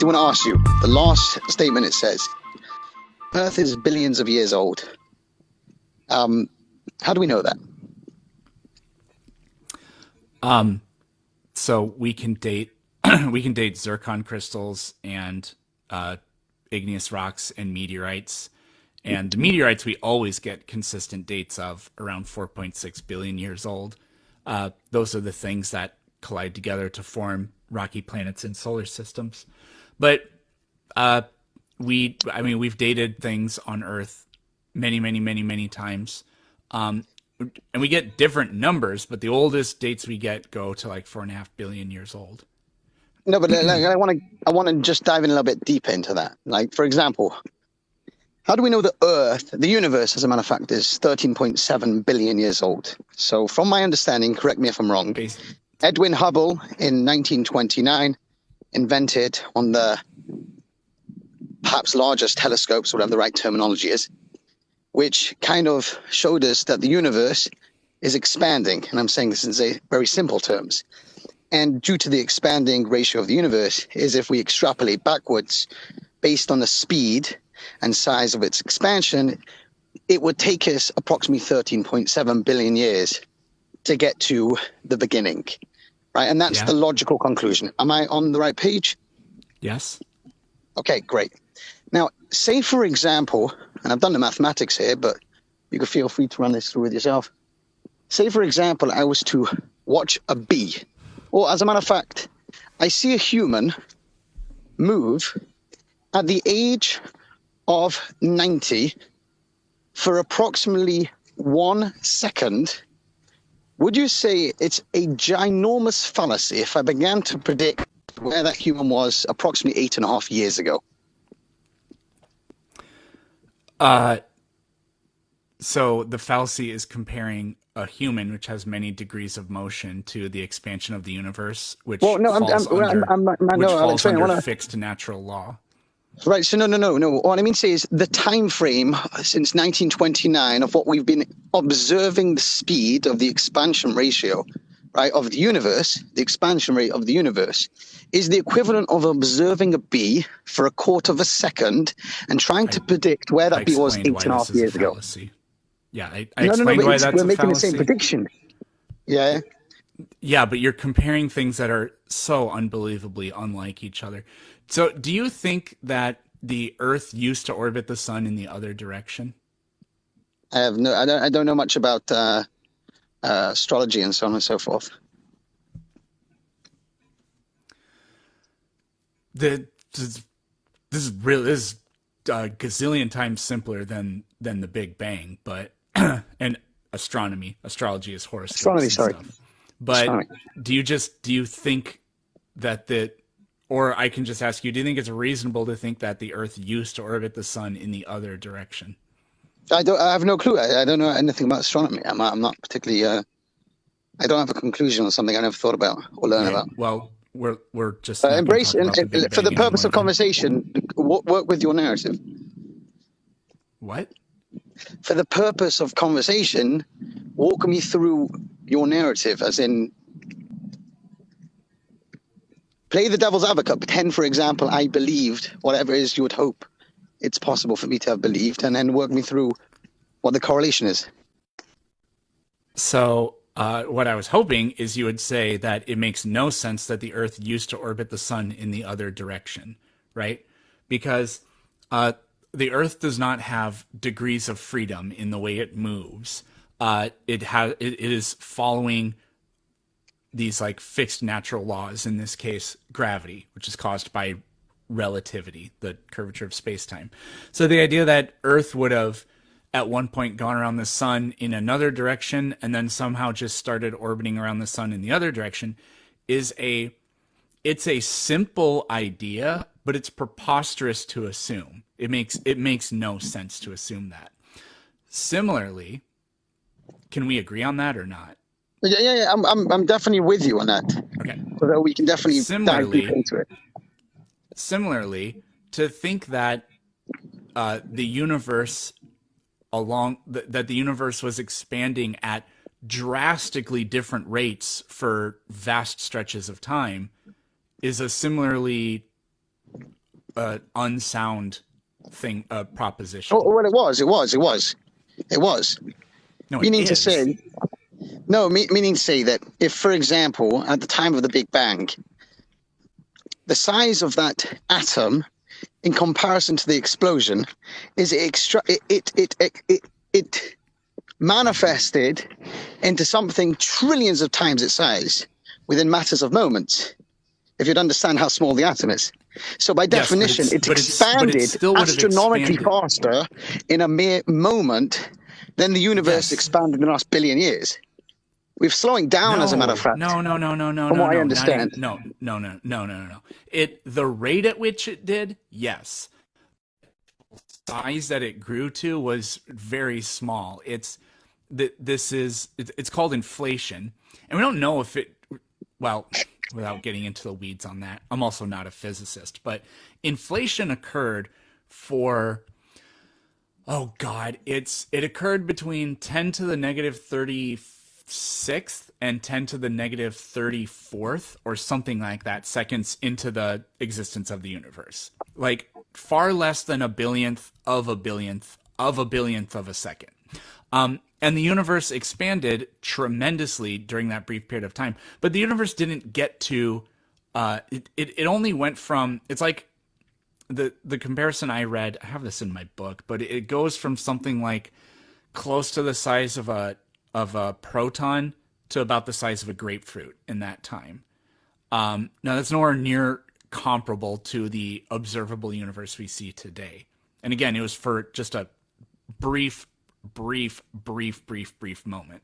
do want to ask you, the last statement it says, Earth is billions of years old. How do we know that? So we can date zircon crystals and igneous rocks and meteorites. And the meteorites we always get consistent dates of around 4.6 billion years old. Those are the things that collide together to form rocky planets in solar systems. But we've dated things on Earth many times. And we get different numbers, but the oldest dates we get go to like 4.5 billion years old. No, but I want to just dive in a little bit deeper into that. Like, for example, how do we know the Earth, the universe, as a matter of fact, is 13.7 billion years old? So from my understanding, correct me if I'm wrong, Edwin Hubble in 1929 invented one of the perhaps largest telescopes, whatever the right terminology is, which kind of showed us that the universe is expanding. And I'm saying this in very simple terms. And due to the expanding ratio of the universe is if we extrapolate backwards based on the speed and size of its expansion, it would take us approximately 13.7 billion years to get to the beginning, right? And that's the logical conclusion. Am I on the right page? Yes. Okay, great. Now, say, for example, and I've done the mathematics here, but you can feel free to run this through with yourself. Say, for example, I was to watch a bee, or as a matter of fact, I see a human move at the age of 90 for approximately 1 second. Would you say it's a ginormous fallacy if I began to predict where that human was approximately 8.5 years ago? So the fallacy is comparing a human, which has many degrees of motion, to the expansion of the universe, which falls under fixed natural law. Right. So no. What I mean to say is the time frame since 1929 of what we've been observing the speed of the expansion ratio, right, of the universe, the expansion rate of the universe, is the equivalent of observing a bee for a quarter of a second and trying to predict where that bee was 8.5 years ago. Yeah, I explained why that's a fallacy. We're making the same prediction. Yeah. Yeah, but you're comparing things that are so unbelievably unlike each other. So do you think that the Earth used to orbit the sun in the other direction? I don't know much about astrology and so on and so forth. This is a gazillion times simpler than the Big Bang, but and astrology is horoscopes and stuff. But do you think that or I can just ask you, do you think it's reasonable to think that the Earth used to orbit the sun in the other direction? I have no clue. I don't know anything about astronomy. I'm not particularly. I don't have a conclusion on something I never thought about or learn about. Well, we're just embrace and for the purpose of conversation. Work with your narrative. What? For the purpose of conversation, walk me through your narrative, as in play the devil's advocate. Pretend, for example, I believed whatever it is you would hope it's possible for me to have believed, and then work me through what the correlation is. So what I was hoping is you would say that it makes no sense that the Earth used to orbit the sun in the other direction, right? Because the Earth does not have degrees of freedom in the way it moves. It is following these like fixed natural laws, in this case gravity, which is caused by relativity, the curvature of space-time. So the idea that Earth would have at one point gone around the sun in another direction and then somehow just started orbiting around the sun in the other direction it's a simple idea, but it's preposterous to assume. It makes no sense to assume that. Similarly, can we agree on that or not? Yeah. I'm definitely with you on that. Okay. So we can definitely dive deep into it. Similarly, to think that the universe that the universe was expanding at drastically different rates for vast stretches of time is a similarly unsound proposition. Oh, well, it was. No, it Meaning to is. say, no, meaning to say that if, for example, at the time of the Big Bang, the size of that atom in comparison to the explosion is it manifested into something trillions of times its size within matters of moments, if you'd understand how small the atom is. So by definition, yes, it's but expanded still would have astronomically expanded faster in a mere moment than the universe expanded in the last billion years. We're slowing down, as a matter of fact. No. From what I understand. No. The rate at which it did, yes. Size that it grew to was very small. It's called inflation, and we don't know if it. Well, without getting into the weeds on that, I'm also not a physicist, but inflation occurred for. Oh God, it occurred between 10 to the negative 36th and 10 to the negative 34th or something like that seconds into the existence of the universe. Like far less than a billionth of a billionth of a billionth of a second. And the universe expanded tremendously during that brief period of time. But the universe didn't get to, it only went from, it's like, the comparison I read, I have this in my book, but it goes from something like close to the size of a proton to about the size of a grapefruit in that time. Now that's nowhere near comparable to the observable universe we see today. And again, it was for just a brief moment.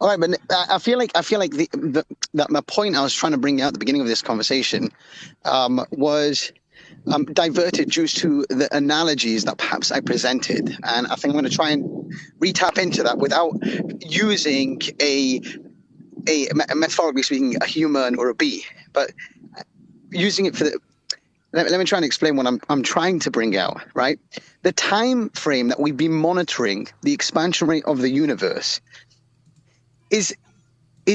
All right, but I feel like that my point I was trying to bring out at the beginning of this conversation was diverted due to the analogies that perhaps I presented, and I think I'm going to try and retap into that without using a metaphorically speaking a human or a bee, but using it for the. Let me try and explain what I'm trying to bring out. Right, the time frame that we've been monitoring the expansion rate of the universe is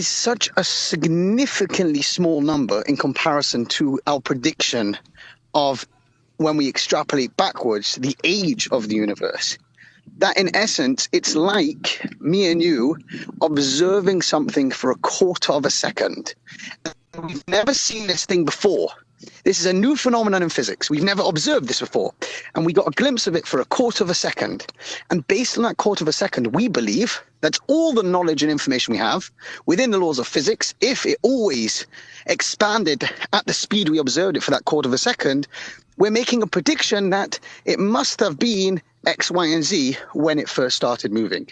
such a significantly small number in comparison to our prediction of when we extrapolate backwards the age of the universe, that in essence it's like me and you observing something for a quarter of a second. We've never seen this thing before. This is a new phenomenon in physics. We've never observed this before. And we got a glimpse of it for a quarter of a second. And based on that quarter of a second, we believe that's all the knowledge and information we have within the laws of physics. If it always expanded at the speed we observed it for that quarter of a second, we're making a prediction that it must have been X, Y, and Z when it first started moving.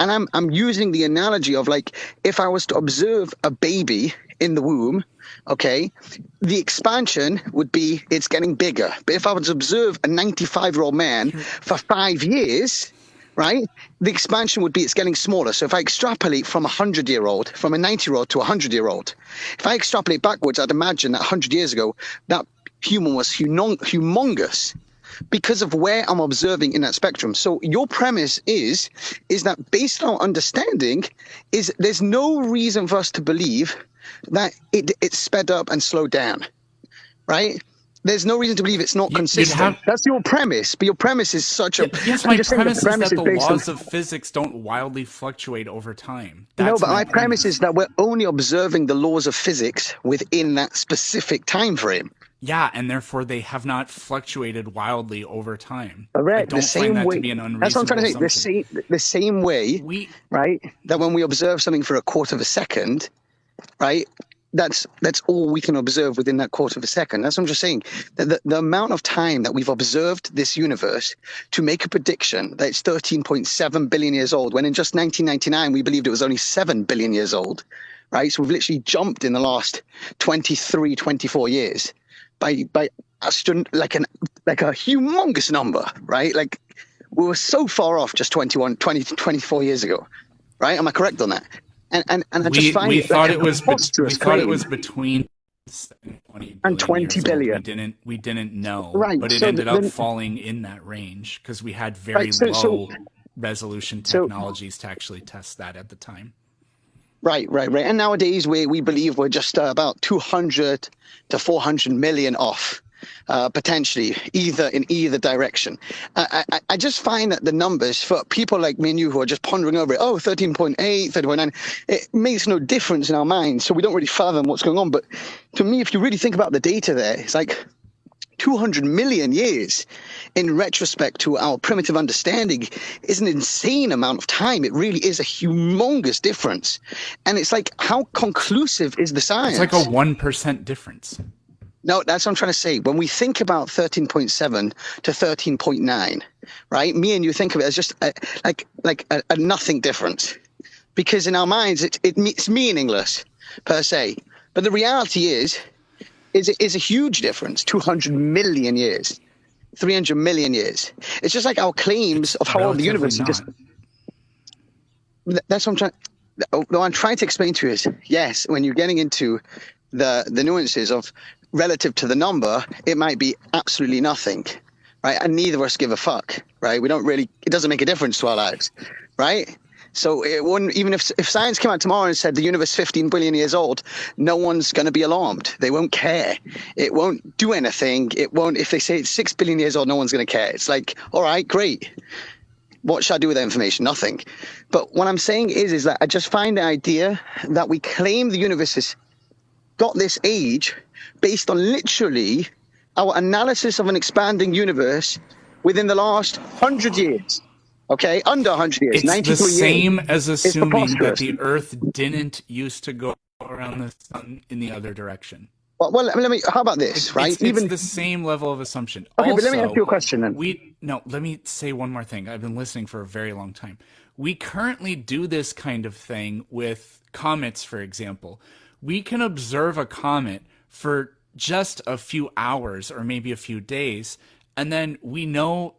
And I'm using the analogy of, like, if I was to observe a baby in the womb, okay, the expansion would be it's getting bigger. But if I was to observe a 95-year-old man for 5 years, right, the expansion would be it's getting smaller. So if I extrapolate from a 100-year-old, from a 90-year-old to a 100-year-old, if I extrapolate backwards, I'd imagine that 100 years ago, that human was humongous, because of where I'm observing in that spectrum. So your premise is that based on our understanding, is there's no reason for us to believe that it sped up and slowed down, right? There's no reason to believe it's not consistent. That's your premise, but your premise is such a... Yes, my premise is that the laws of physics don't wildly fluctuate over time. No, but my premise is that we're only observing the laws of physics within that specific time frame. Yeah, and therefore they have not fluctuated wildly over time. Correct. I don't find that to be an unreasonable That's what I'm trying to assumption. say. The same way, right, that when we observe something for a quarter of a second, right, that's all we can observe within that quarter of a second. That's what I'm just saying. The amount of time that we've observed this universe to make a prediction that it's 13.7 billion years old, when in just 1999 we believed it was only 7 billion years old, right? So we've literally jumped in the last 23, 24 years. By like a humongous number, right? Like we were so far off just 24 years ago, right? Am I correct on that? And I just find we thought it was between 20 and 20 billion. We didn't know, right? But it ended up falling in that range because we had very low resolution technologies to actually test that at the time. Right. And nowadays we believe we're just about 200 to 400 million off potentially, in either direction. I just find that the numbers for people like me and you who are just pondering over it, 13.8, 30.9, it makes no difference in our minds, so we don't really fathom what's going on. But to me, if you really think about the data there, it's like 200 million years in retrospect to our primitive understanding is an insane amount of time. It really is a humongous difference. And it's like, how conclusive is the science? It's like a 1% difference. No, that's what I'm trying to say. When we think about 13.7 to 13.9, right? Me and you think of it as just a nothing difference. Because in our minds, it's meaningless per se. But the reality is a huge difference, 200 million years, 300 million years. It's just like our claims of how old the universe is. That's what I'm trying to explain to you is, yes, when you're getting into the nuances of relative to the number, it might be absolutely nothing, right? And neither of us give a fuck, right? It doesn't make a difference to our lives, right? So it wouldn't, even if science came out tomorrow and said the universe is 15 billion years old, no one's going to be alarmed. They won't care. It won't do anything. It won't, if they say it's 6 billion years old, no one's going to care. It's like, all right, great. What should I do with that information? Nothing. But what I'm saying is that I just find the idea that we claim the universe has got this age based on literally our analysis of an expanding universe within the last 100 years. Okay, under 100 years, it's 93 years. It's the same as assuming that the Earth didn't used to go around the sun in the other direction. Well, let me. How about this, right? It's the same level of assumption. Okay, also, but let me ask you a question then. Let me say one more thing. I've been listening for a very long time. We currently do this kind of thing with comets, for example. We can observe a comet for just a few hours or maybe a few days, and then we know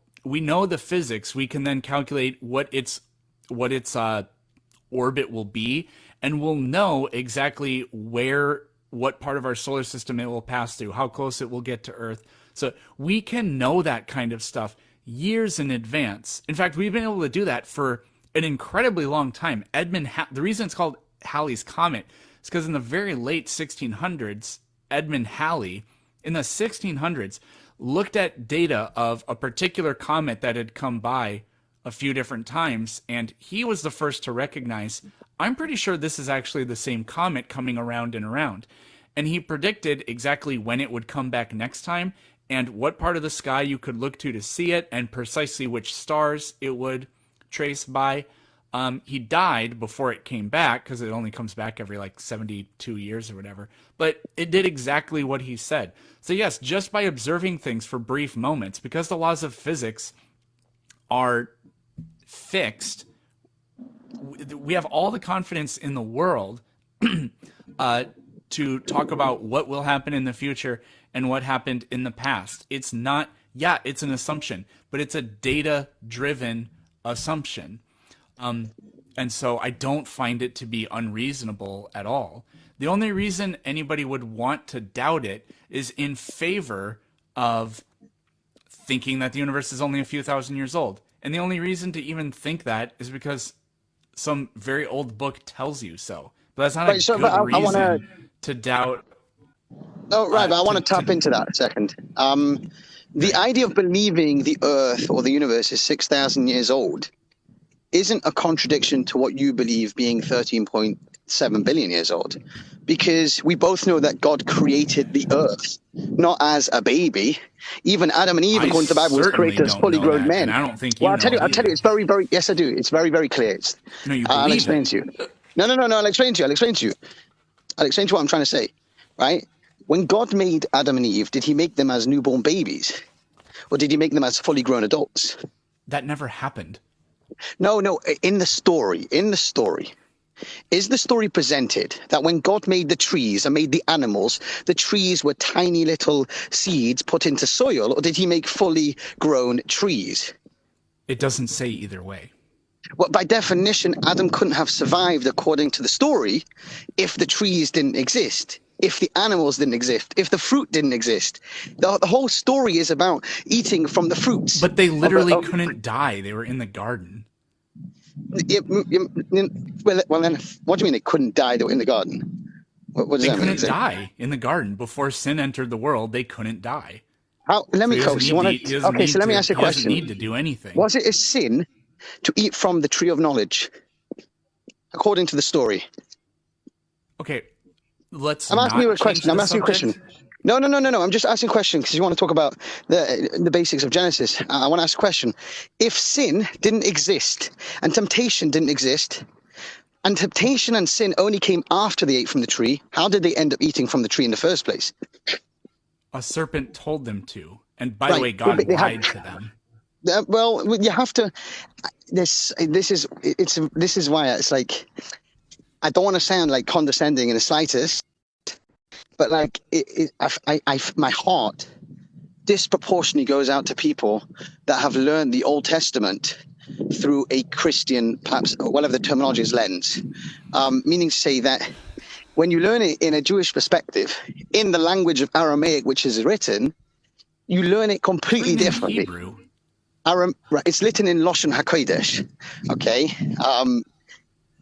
the physics. We can then calculate what its orbit will be, and we'll know exactly what part of our solar system it will pass through, how close it will get to Earth. So we can know that kind of stuff years in advance. In fact, we've been able to do that for an incredibly long time. The reason it's called Halley's Comet is because in the very late 1600s, Edmund Halley, in the 1600s, looked at data of a particular comet that had come by a few different times, and he was the first to recognize, I'm pretty sure this is actually the same comet coming around and around. And he predicted exactly when it would come back next time and what part of the sky you could look to see it and precisely which stars it would trace by. He died before it came back because it only comes back every 72 years or whatever. But it did exactly what he said. So yes, just by observing things for brief moments, because the laws of physics are fixed, we have all the confidence in the world to talk about what will happen in the future and what happened in the past. It's not, it's an assumption, but it's a data-driven assumption. And so I don't find it to be unreasonable at all. The only reason anybody would want to doubt it is in favor of thinking that the universe is only a few thousand years old. And the only reason to even think that is because some very old book tells you so. But that's not a good reason to doubt. Oh, right, but I want to tap into that a second. The idea of believing the Earth or the universe is 6,000 years old isn't a contradiction to what you believe being 13.7 billion years old, because we both know that God created the Earth not as a baby. Even Adam and Eve, according to the Bible, was created as fully grown men. And I don't think you I'll tell you, it's very, very, yes, I do. It's very, very clear. No, you believe I'll explain it. to you. No, I'll explain to you. I'll explain to you what I'm trying to say, right? When God made Adam and Eve, did he make them as newborn babies? Or did he make them as fully grown adults? That never happened. No, in the story, is the story presented that when God made the trees and made the animals, the trees were tiny little seeds put into soil, or did he make fully grown trees? It doesn't say either way. Well, by definition, Adam couldn't have survived according to the story if the trees didn't exist, if the animals didn't exist, if the fruit didn't exist. The whole story is about eating from the fruits. But they literally couldn't die. They were in the garden. Well, then, what do you mean they couldn't die? They were in the garden. What does that mean? They couldn't die in the garden. Before sin entered the world, they couldn't die. How? Let So me coach. You want he to? doesn't Okay, so need let me to ask you a he doesn't question. need to do anything. Was it a sin to eat from the tree of knowledge, according to the story? Okay, let's I'm asking you not a change question. I'm the asking you a question. subject. No. I'm just asking a question because you want to talk about the basics of Genesis. I want to ask a question. If sin didn't exist and temptation didn't exist, and temptation and sin only came after they ate from the tree, how did they end up eating from the tree in the first place? A serpent told them to. And by the Right. way, Yeah, God but they had. lied to them. Well, you have to. This is why it's like I don't want to sound like condescending in the slightest, but like my heart disproportionately goes out to people that have learned the Old Testament through a Christian, perhaps whatever the terminology is, lens. Meaning to say that when you learn it in a Jewish perspective, in the language of Aramaic, which is written, you learn it It's completely written in differently. Hebrew. It's written in Lashon HaKodesh, okay?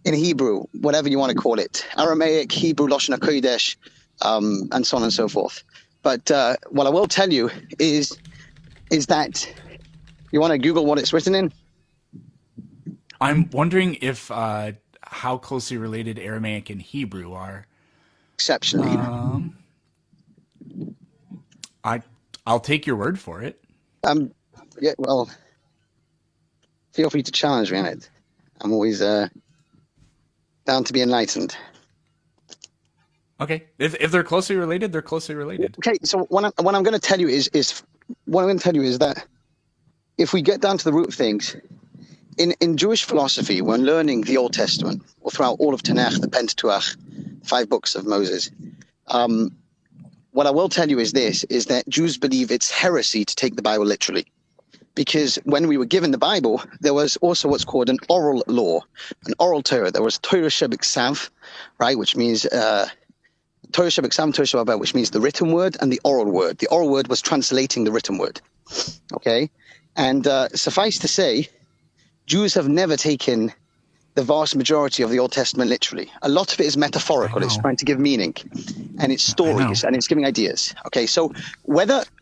In Hebrew, whatever you want to call it, Aramaic, Hebrew, Lashon HaKodesh, and so on and so forth. But what I will tell you is that you want to Google what it's written in? I'm wondering if how closely related Aramaic and Hebrew are. Exceptionally. I I'll take your word for it. Yeah, well, feel free to challenge me on it. I'm always down to be enlightened. Okay, if they're closely related, they're closely related. Okay, so what I'm going to tell you is that if we get down to the root of things, in Jewish philosophy, when learning the Old Testament, or throughout all of Tanakh, the Pentateuch, 5 books of Moses, what I will tell you is that Jews believe it's heresy to take the Bible literally. Because when we were given the Bible, there was also what's called an oral law, an oral Torah. There was Torah Shebiksav, right, which means Torah Shebiksav, Torah Shebabel, which means the written word and the oral word. The oral word was translating the written word. Okay, and suffice to say, Jews have never taken the vast majority of the Old Testament literally. A lot of it is metaphorical. It's trying to give meaning, and it's stories, and it's giving ideas. Okay, so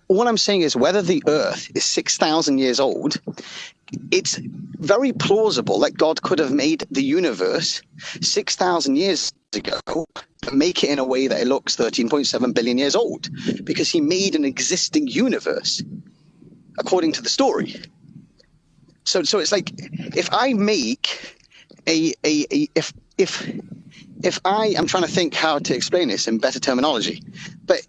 all I'm saying is whether the Earth is 6,000 years old, it's very plausible that God could have made the universe 6,000 years ago and make it in a way that it looks 13.7 billion years old, because he made an existing universe according to the story. So it's like if I make if I'm trying to think how to explain this in better terminology, but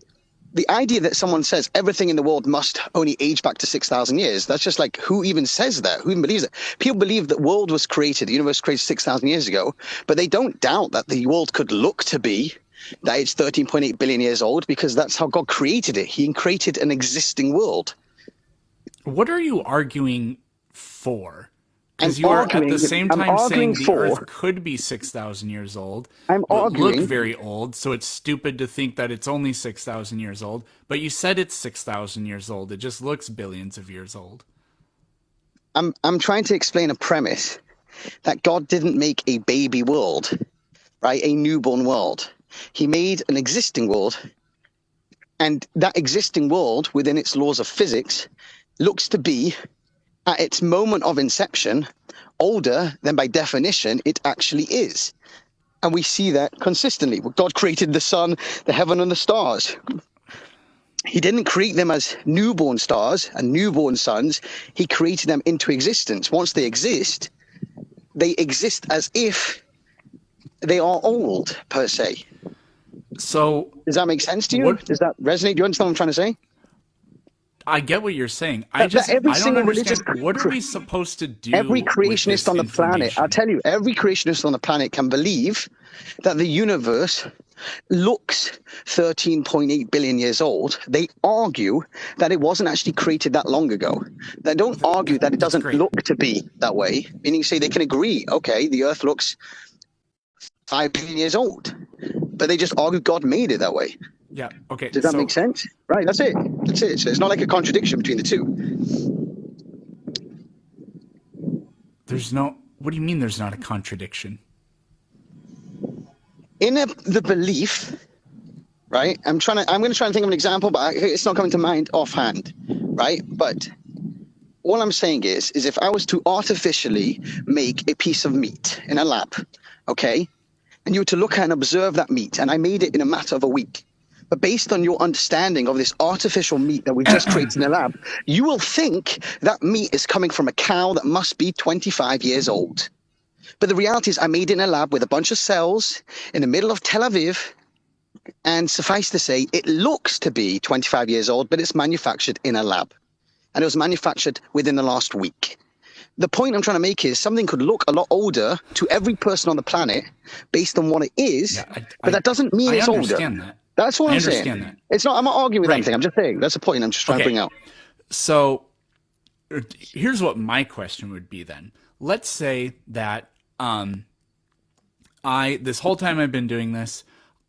the idea that someone says everything in the world must only age back to 6,000 years, that's just like, who even says that? Who even believes it? People believe that world was created, the universe was created 6,000 years ago, but they don't doubt that the world could look to be that it's 13.8 billion years old, because that's how God created it. He created an existing world. What are you arguing for? Because you are at the same time saying the Earth could be 6,000 years old, but look very old, so it's stupid to think that it's only 6,000 years old. But you said it's 6,000 years old. It just looks billions of years old. I'm trying to explain a premise that God didn't make a baby world, right? A newborn world. He made an existing world, and that existing world, within its laws of physics, looks to be, at its moment of inception, older than by definition it actually is. And we see that consistently. God created the sun, the heaven, and the stars. He didn't create them as newborn stars and newborn suns. He created them into existence. Once they exist as if they are old, per se. So does that make sense to you? Does that resonate? Do you understand what I'm trying to say? I get what you're saying. I don't understand. What are we supposed to do? Every creationist on the planet, I'll tell you, every creationist on the planet can believe that the universe looks 13.8 billion years old. They argue that it wasn't actually created that long ago. They don't argue that it doesn't look to be that way, meaning say they can agree, okay, the Earth looks 5 billion years old, but they just argue God made it that way. Yeah. Okay. Does that make sense? Right. That's it. So it's not like a contradiction between the two. There's no. What do you mean? There's not a contradiction? In the belief right? I'm going to try and think of an example, but it's not coming to mind offhand, right? But all I'm saying is if I was to artificially make a piece of meat in a lab, okay, and you were to look at and observe that meat, and I made it in a matter of a week, but based on your understanding of this artificial meat that we've just created in a lab, you will think that meat is coming from a cow that must be 25 years old. But the reality is I made it in a lab with a bunch of cells in the middle of Tel Aviv, and suffice to say, it looks to be 25 years old, but it's manufactured in a lab. And it was manufactured within the last week. The point I'm trying to make is something could look a lot older to every person on the planet based on what it is, but that doesn't mean it's older. That. That's what I'm saying. That. It's not. I'm not arguing with anything. I'm just saying that's the point I'm just trying to bring out. So here's what my question would be then. Let's say that this whole time I've been doing this,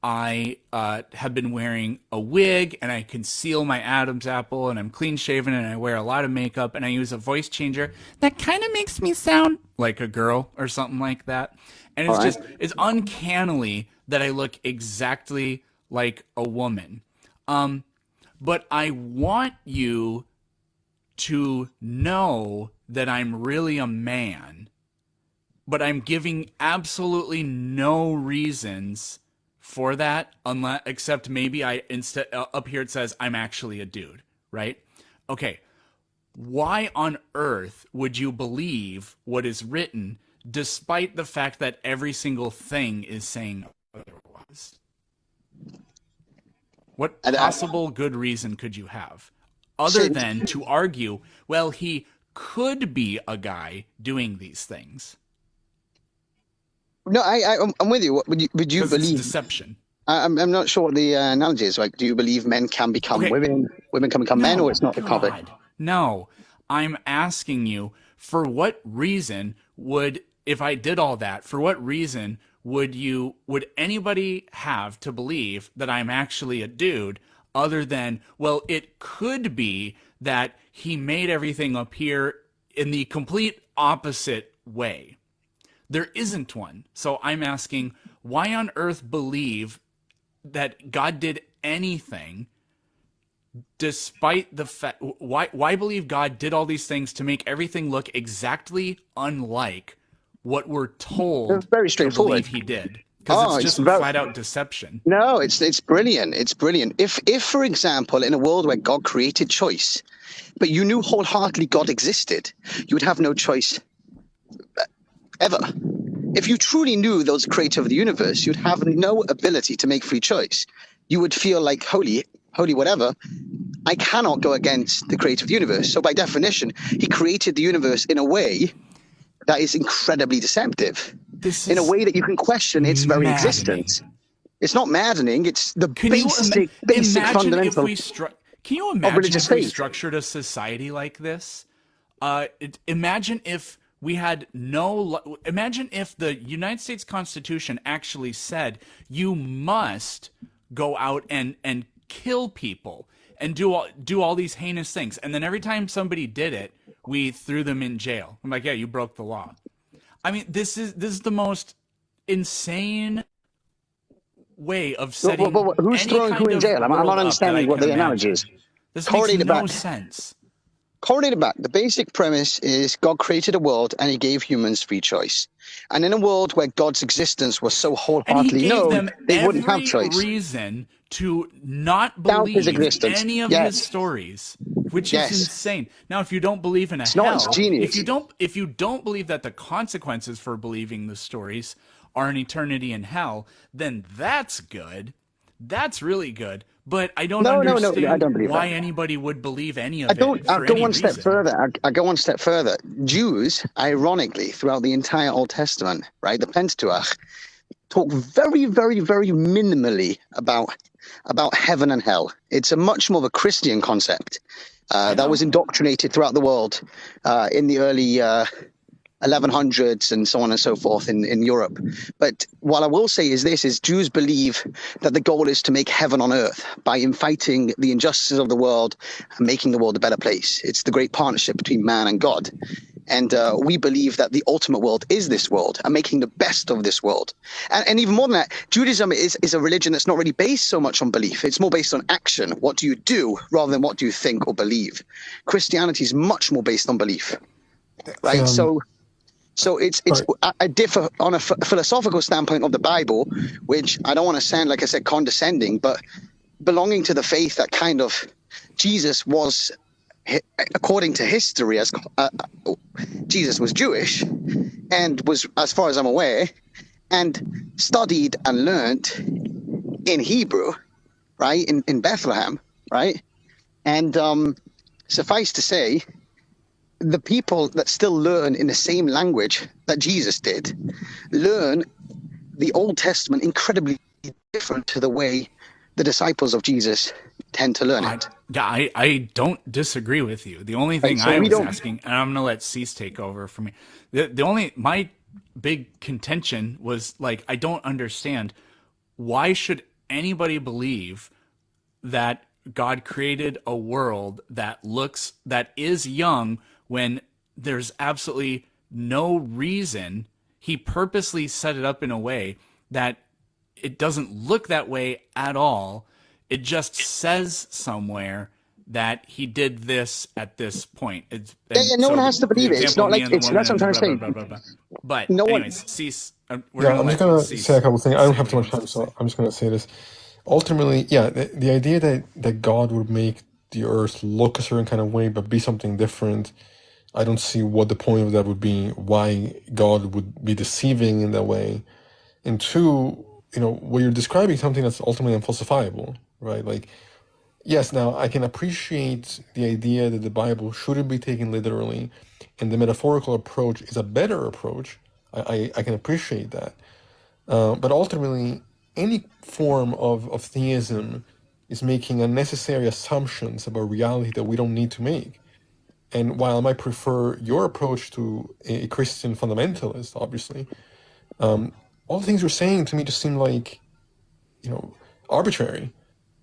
I have been wearing a wig and I conceal my Adam's apple and I'm clean shaven and I wear a lot of makeup and I use a voice changer that kind of makes me sound like a girl or something like that. And it's it's uncannily that I look exactly like a woman. But I want you to know that I'm really a man, but I'm giving absolutely no reasons for that, except maybe instead up here it says I'm actually a dude, right? Okay, why on earth would you believe what is written, despite the fact that every single thing is saying otherwise? What possible good reason could you have, other than to argue, well, he could be a guy doing these things? No, I'm with you. Would you believe deception? I'm not sure what the analogy is. Like, do you believe men can become women can become men, or it's not the topic? No, I'm asking you, for what reason if I did all that, for what reason would anybody have to believe that I'm actually a dude, other than, well, it could be that he made everything appear in the complete opposite way? There isn't one. So I'm asking, why on earth believe that God did anything despite the fact? Why believe God did all these things to make everything look exactly unlike what we're told very straightforward. to believe he did? Because it's just flat out deception. No, it's brilliant. It's brilliant. If for example, in a world where God created choice, but you knew wholeheartedly God existed, you would have no choice ever. If you truly knew there was a creator of the universe, you'd have no ability to make free choice. You would feel like, holy whatever, I cannot go against the creator of the universe. So by definition, he created the universe in a way that is incredibly deceptive, in a way that you can question its very existence. It's not maddening. It's the basic fundamental. Can you imagine if we structured a society like this? Imagine if we had imagine if the United States Constitution actually said you must go out and kill people and do all these heinous things, and then every time somebody did it, we threw them in jail. I'm like, yeah, you broke the law. I mean, this is the most insane way of setting. But who's throwing who in jail? I'm not understanding what the analogy is. This makes no sense. Correlated back, the basic premise is God created a world and he gave humans free choice. And in a world where God's existence was so wholeheartedly known, they wouldn't have choice. Reason to not believe any of his stories, which is insane. Now, if you don't believe in a hell, if you don't believe that the consequences for believing the stories are an eternity in hell, then that's good. That's really good. But I don't understand I don't believe why that. Anybody would believe any of it. I'll go one step further. I go one step further. Jews, ironically, throughout the entire Old Testament, right, the Pentateuch, talk very, very, very minimally about heaven and hell. It's a much more of a Christian concept that was indoctrinated throughout the world in the early 1100s and so on and so forth in Europe. But what I will say is Jews believe that the goal is to make heaven on earth by fighting the injustices of the world and making the world a better place. It's the great partnership between man and God. And we believe that the ultimate world is this world and making the best of this world. And even more than that, Judaism is a religion that's not really based so much on belief. It's more based on action. What do you do rather than what do you think or believe? Christianity is much more based on belief, right? So I differ on a philosophical standpoint of the Bible, which I don't want to sound, like I said, condescending, but belonging to the faith that kind of Jesus was, according to history, as Jesus was Jewish and was, as far as I'm aware, and studied and learned in Hebrew, right, in Bethlehem, right? And suffice to say, the people that still learn in the same language that Jesus did learn the Old Testament incredibly different to the way the disciples of Jesus tend to learn it. I don't disagree with you. The only thing I was asking, and I'm going to let Cease take over for me. My big contention was, like, I don't understand, why should anybody believe that God created a world that is young when there's absolutely no reason? He purposely set it up in a way that it doesn't look that way at all. It just says somewhere that he did this at this point. No one has to believe it. It's not like that's what I'm trying to say. But anyways, Cease. I'm just going to say a couple things. I don't have too much time, so I'm just going to say this. Ultimately, the idea that God would make the earth look a certain kind of way but be something different, I don't see what the point of that would be, why God would be deceiving in that way. And two, what you're describing is something that's ultimately unfalsifiable, right? Like, yes, now I can appreciate the idea that the Bible shouldn't be taken literally, and the metaphorical approach is a better approach. I can appreciate that. But ultimately, any form of theism is making unnecessary assumptions about reality that we don't need to make. And while I might prefer your approach to a Christian fundamentalist, obviously, all the things you're saying to me just seem like, arbitrary.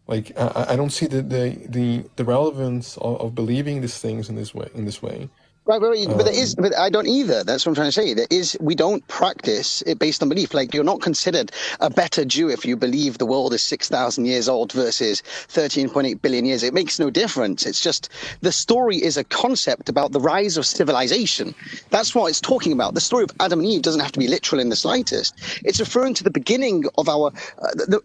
Like, I don't see the relevance of believing these things in this way. Right, but I don't either. That's what I'm trying to say. We don't practice it based on belief. Like, you're not considered a better Jew if you believe the world is 6,000 years old versus 13.8 billion years. It makes no difference. It's just the story is a concept about the rise of civilization. That's what it's talking about. The story of Adam and Eve doesn't have to be literal in the slightest. It's referring to the beginning of our.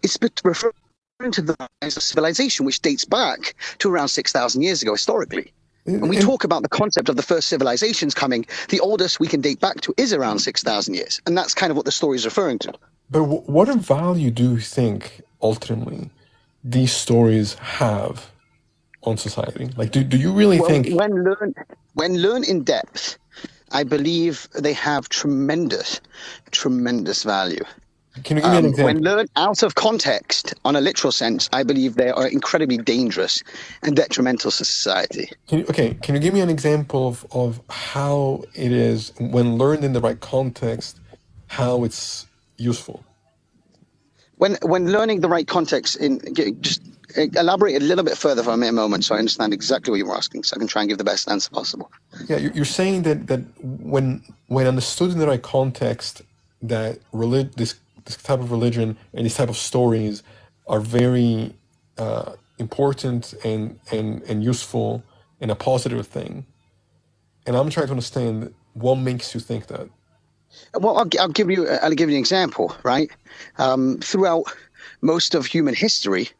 It's referring to the rise of civilization, which dates back to around 6,000 years ago historically. When we talk about the concept of the first civilizations coming, the oldest we can date back to is around 6,000 years. And that's kind of what the story is referring to. But what value do you think, ultimately, these stories have on society? Like, do you really think... When learned in depth, I believe they have tremendous value. Can you give me an example? When learned out of context, on a literal sense, I believe they are incredibly dangerous and detrimental to society. Can you give me an example of how it is, when learned in the right context, how it's useful? When learning the right context, just elaborate a little bit further for a moment so I understand exactly what you're asking, so I can try and give the best answer possible. Yeah, you're saying that when understood in the right context, that this type of religion and these type of stories are very important and useful and a positive thing. And I'm trying to understand what makes you think that. Well, I'll give you an example, right? Throughout most of human history,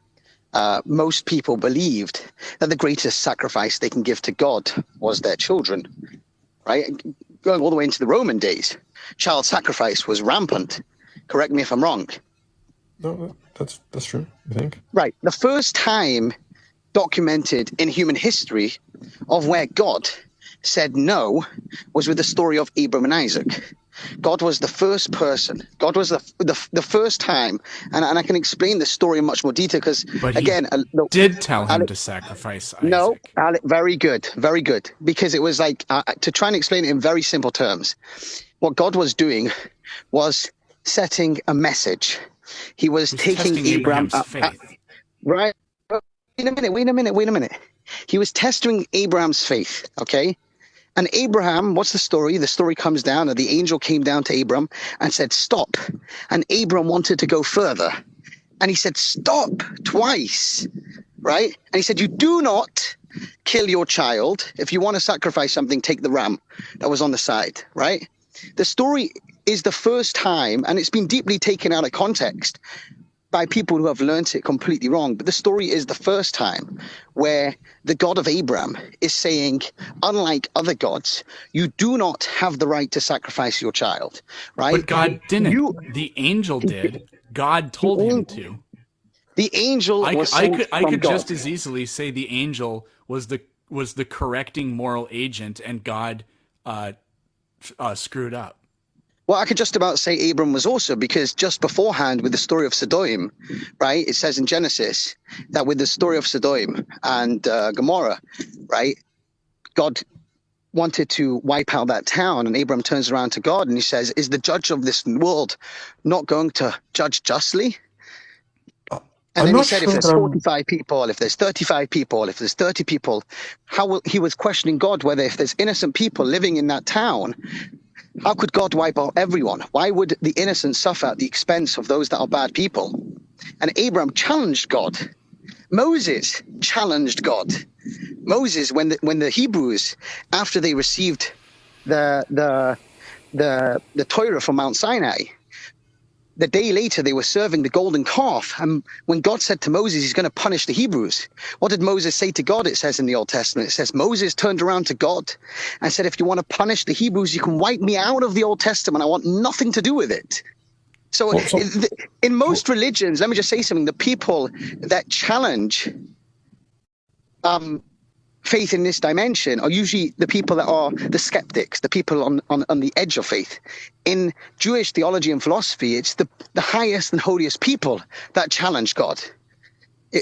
most people believed that the greatest sacrifice they can give to God was their children, right? Going all the way into the Roman days, child sacrifice was rampant. Correct me if I'm wrong. No, that's true, I think. Right. The first time documented in human history of where God said no was with the story of Abraham and Isaac. God was the first person. God was the first time, and I can explain the story in much more detail because, again, did tell him to sacrifice Isaac. No, very good, because it was like to try and explain it in very simple terms. What God was doing was setting a message. He was taking Abraham's faith. Right. Wait a minute. He was testing Abraham's faith, okay? And Abraham, what's the story? The story comes down that the angel came down to Abram and said, stop. And Abram wanted to go further. And he said, stop twice, right? And he said, you do not kill your child. If you want to sacrifice something, take the ram that was on the side, right? The story is the first time, and it's been deeply taken out of context by people who have learnt it completely wrong. But the story is the first time where the God of Abraham is saying, unlike other gods, you do not have the right to sacrifice your child, right? But God didn't. The angel did. God told him to. The angel was sent I from could God. just as easily say the angel was the correcting moral agent, and God screwed up. Well, I could just about say Abram was also, because just beforehand with the story of Sodom, right, it says in Genesis that with the story of Sodom and Gomorrah, right, God wanted to wipe out that town, and Abram turns around to God and he says, is the judge of this world not going to judge justly? And then he said, if there's 45 people, if there's 35 people, if there's 30 people, he was questioning God whether if there's innocent people living in that town, how could God wipe out everyone? Why would the innocent suffer at the expense of those that are bad people? And Abraham challenged God. Moses challenged God. Moses, when the Hebrews, after they received the Torah from Mount Sinai, the day later they were serving the golden calf. And when God said to Moses, he's going to punish the Hebrews, what did Moses say to God? It says in the Old Testament, it says Moses turned around to God and said, if you want to punish the Hebrews, you can wipe me out of the Old Testament. I want nothing to do with it. So in most religions, let me just say something, the people that challenge faith in this dimension are usually the people that are the skeptics, the people on the edge of faith. In Jewish theology and philosophy, it's the highest and holiest people that challenge God.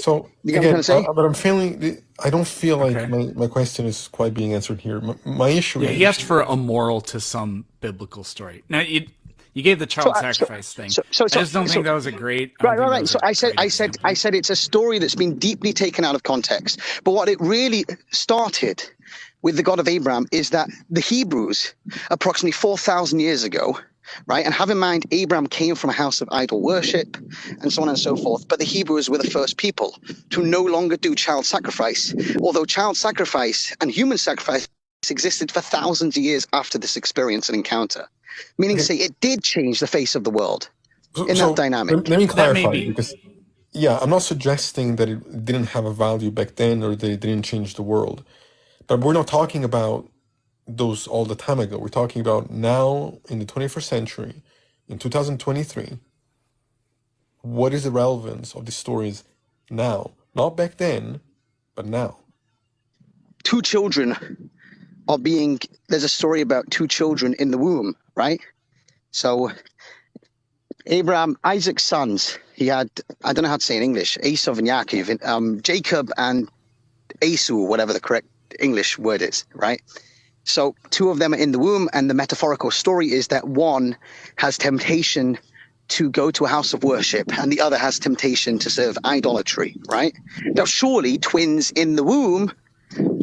So you know again, what I'm but I'm feeling, I don't feel like my question is quite being answered here. My issue is... he asked for a moral to some biblical story. Now, you gave the child sacrifice thing. I just don't think that was a great... Right. So I said it's a story that's been deeply taken out of context. But what it really started with the God of Abraham is that the Hebrews, approximately 4,000 years ago, right? And have in mind, Abraham came from a house of idol worship and so on and so forth. But the Hebrews were the first people to no longer do child sacrifice, although child sacrifice and human sacrifice existed for thousands of years after this experience and encounter. Meaning, say, it did change the face of the world in that dynamic. Let me clarify, because, I'm not suggesting that it didn't have a value back then or that it didn't change the world. But we're not talking about those all the time ago. We're talking about now in the 21st century, in 2023. What is the relevance of these stories now? Not back then, but now. Two children there's a story about two children in the womb, right? So Abraham, Isaac's sons, he had, I don't know how to say in English, Esau and Yaakov, Jacob and Esau, whatever the correct English word is, right? So two of them are in the womb, and the metaphorical story is that one has temptation to go to a house of worship and the other has temptation to serve idolatry, right? Now, surely twins in the womb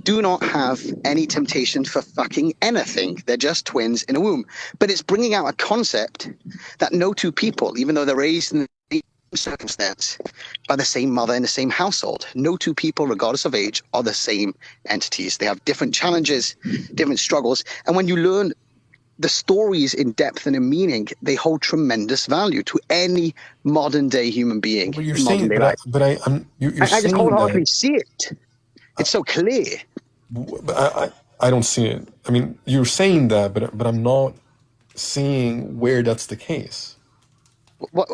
do not have any temptation for fucking anything. They're just twins in a womb. But it's bringing out a concept that no two people, even though they're raised in the same circumstance by the same mother in the same household, no two people, regardless of age, are the same entities. They have different challenges, different struggles. And when you learn the stories in depth and in meaning, they hold tremendous value to any modern day human being. But you're saying, I just wholeheartedly see it. It's so clear. But I don't see it. I mean, you're saying that, but I'm not seeing where that's the case.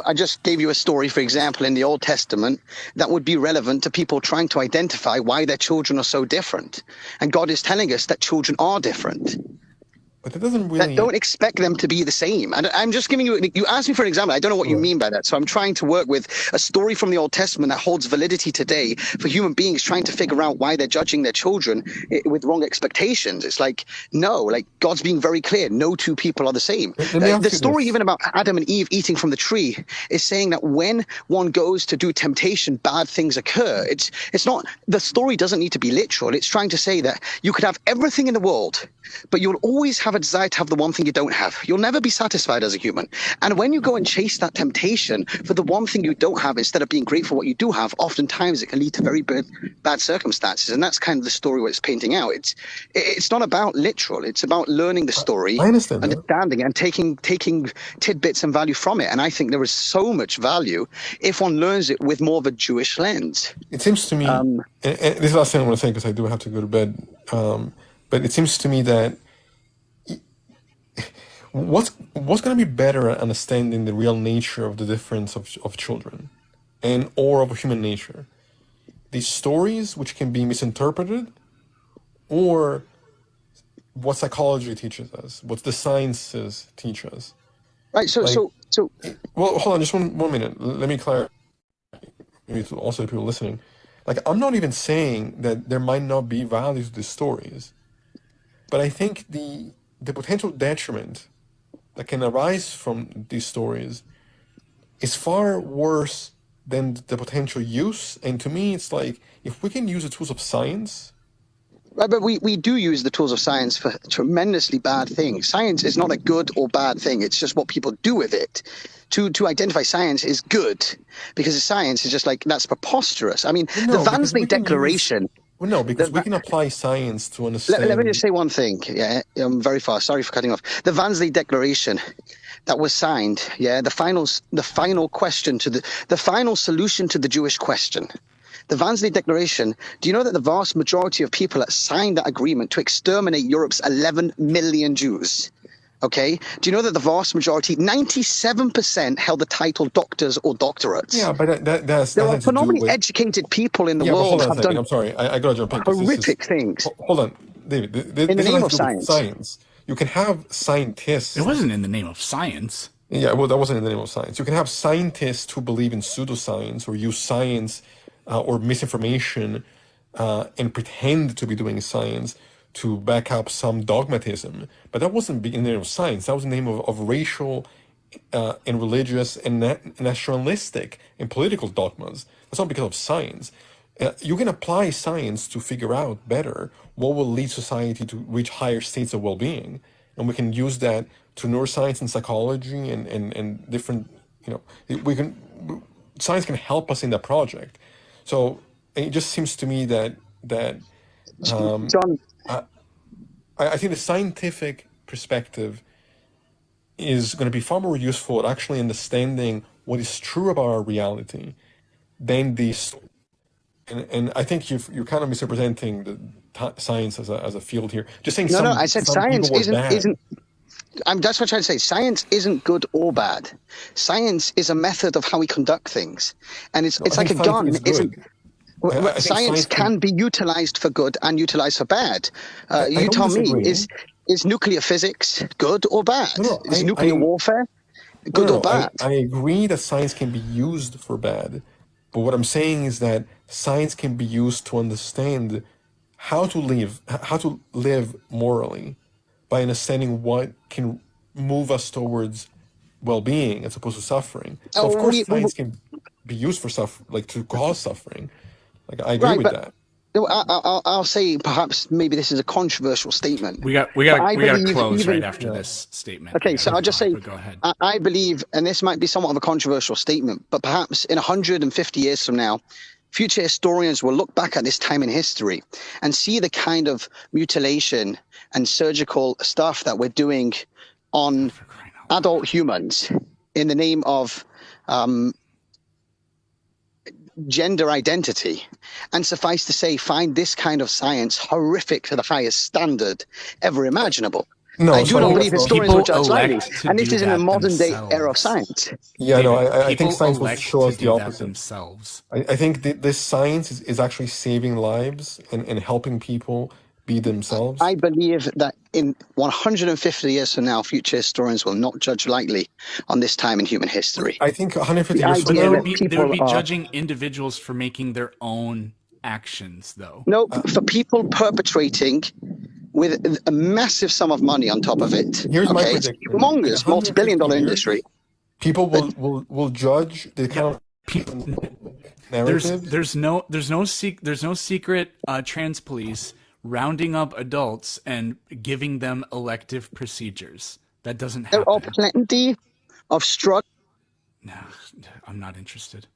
I just gave you a story, for example, in the Old Testament that would be relevant to people trying to identify why their children are so different. And God is telling us that children are different. But that doesn't that really. don't expect them to be the same. And I'm just giving you, you asked me for an example. I don't know what you mean by that. So I'm trying to work with a story from the Old Testament that holds validity today for human beings trying to figure out why they're judging their children with wrong expectations. It's like, no, like God's being very clear. No two people are the same. Let me ask The you story this. even about Adam and Eve eating from the tree is saying that when one goes to do temptation, bad things occur. It's not, the story doesn't need to be literal. It's trying to say that you could have everything in the world, but you'll always have a desire to have the one thing you don't have. You'll never be satisfied as a human. And when you go and chase that temptation for the one thing you don't have, instead of being grateful for what you do have, oftentimes it can lead to very bad circumstances. And that's kind of the story what it's painting out. It's not about literal. It's about learning the story, I understand that. understanding it, and taking tidbits and value from it. And I think there is so much value if one learns it with more of a Jewish lens. It seems to me, and this is the last thing I want to say because I do have to go to bed. But it seems to me that what's going to be better at understanding the real nature of the difference of children and or of human nature? These stories which can be misinterpreted, or what psychology teaches us, what the sciences teach us. Right. So Well, hold on, just one minute. Let me clarify. Maybe to also the people listening. Like, I'm not even saying that there might not be value to these stories, but I think the potential detriment that can arise from these stories is far worse than the potential use. And to me, it's like, if we can use the tools of science. Right, but we do use the tools of science for tremendously bad things. Science is not a good or bad thing. It's just what people do with it. To identify science is good, because science is just like, that's preposterous. I mean, the Vansley Declaration. Because we can apply science to understand. Let me just say one thing. Yeah, very fast. Sorry for cutting off. The Vansley Declaration that was signed. Yeah, the final question to the final solution to the Jewish question. The Vansley Declaration, do you know that the vast majority of people that signed that agreement to exterminate Europe's 11 million Jews, okay? Do you know that the vast majority, 97%, held the title doctors or doctorates? Yeah, but there are phenomenally educated people in the world have done. I'm sorry, I got to jump in. Horrific things. Hold on, David. In the name of science. You can have scientists. It wasn't in the name of science. Yeah, well, that wasn't in the name of science. You can have scientists who believe in pseudoscience or use science or misinformation and pretend to be doing science to back up some dogmatism. But that wasn't in the name of science. That was in the name of racial and religious and nationalistic and political dogmas. That's not because of science. You can apply science to figure out better what will lead society to reach higher states of well-being. And we can use that to neuroscience and psychology and different, science can help us in that project. So it just seems to me that John, I think the scientific perspective is going to be far more useful at actually understanding what is true about our reality than these. And I think you're kind of misrepresenting the science as a field here. Just saying. No, I said science isn't. That's what I'm trying to say. Science isn't good or bad. Science is a method of how we conduct things, and it's like a gun. Science can be utilized for good and utilized for bad. You tell me, is nuclear physics good or bad? Is nuclear warfare good or bad? I agree that science can be used for bad, but what I'm saying is that science can be used to understand how to live morally by understanding what can move us towards well-being as opposed to suffering. So of course science can be used for to cause suffering. Like, I agree with that. I'll say perhaps maybe this is a controversial statement. We got to close right after this statement. Okay, so I'll just say, go ahead. I believe, and this might be somewhat of a controversial statement, but perhaps in 150 years from now, future historians will look back at this time in history and see the kind of mutilation and surgical stuff that we're doing on adult humans in the name of gender identity, and suffice to say, find this kind of science horrific to the highest standard ever imaginable. No, I do not believe historians will judge lightly, and this is in a modern day era of science. Yeah, I think science will show us the opposite. Themselves. I think this science is actually saving lives and helping people be themselves? I believe that in 150 years from now, future historians will not judge lightly on this time in human history. I think 150 The years from idea now, that They people would be are judging individuals for making their own actions, though. no for people perpetrating with a massive sum of money on top of it. here's my Okay, it's prediction: in humongous, 150 multi-billion-dollar years, industry. people But will judge the kind of narratives. There's no secret trans police rounding up adults and giving them elective procedures. That doesn't there are happen. plenty of struggles. No, I'm not interested.